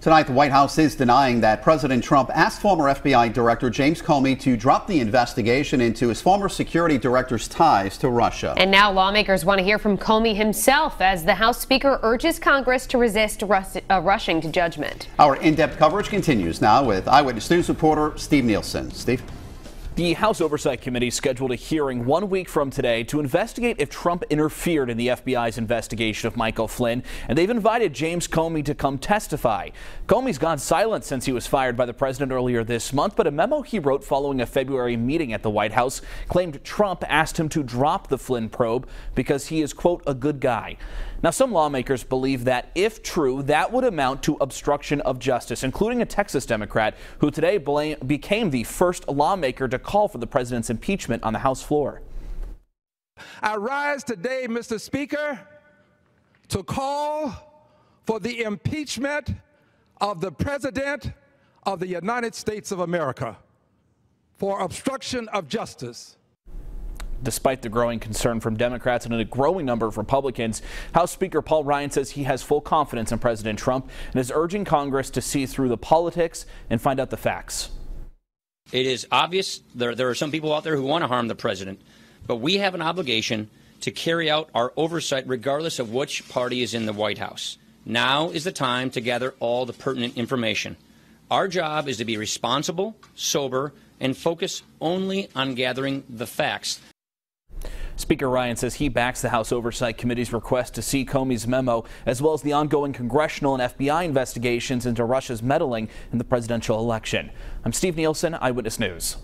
Tonight, the White House is denying that President Trump asked former FBI Director James Comey to drop the investigation into his former security director's ties to Russia. And now lawmakers want to hear from Comey himself as the House Speaker urges Congress to resist rushing to judgment. Our in-depth coverage continues now with Eyewitness News reporter Steve Nielsen. Steve? The House Oversight Committee scheduled a hearing 1 week from today to investigate if Trump interfered in the FBI's investigation of Michael Flynn, and they've invited James Comey to come testify. Comey's gone silent since he was fired by the president earlier this month, but a memo he wrote following a February meeting at the White House claimed Trump asked him to drop the Flynn probe because he is, quote, a good guy. Now, some lawmakers believe that, if true, that would amount to obstruction of justice, including a Texas Democrat who today became the first lawmaker to call for the president's impeachment on the House floor. I rise today, Mr. Speaker, to call for the impeachment of the President of the United States of America for obstruction of justice. Despite the growing concern from Democrats and a growing number of Republicans, House Speaker Paul Ryan says he has full confidence in President Trump and is urging Congress to see through the politics and find out the facts. It is obvious there are some people out there who want to harm the president, but we have an obligation to carry out our oversight regardless of which party is in the White House. Now is the time to gather all the pertinent information. Our job is to be responsible, sober, and focus only on gathering the facts. Speaker Ryan says he backs the House Oversight Committee's request to see Comey's memo, as well as the ongoing congressional and FBI investigations into Russia's meddling in the presidential election. I'm Steve Nielsen, Eyewitness News.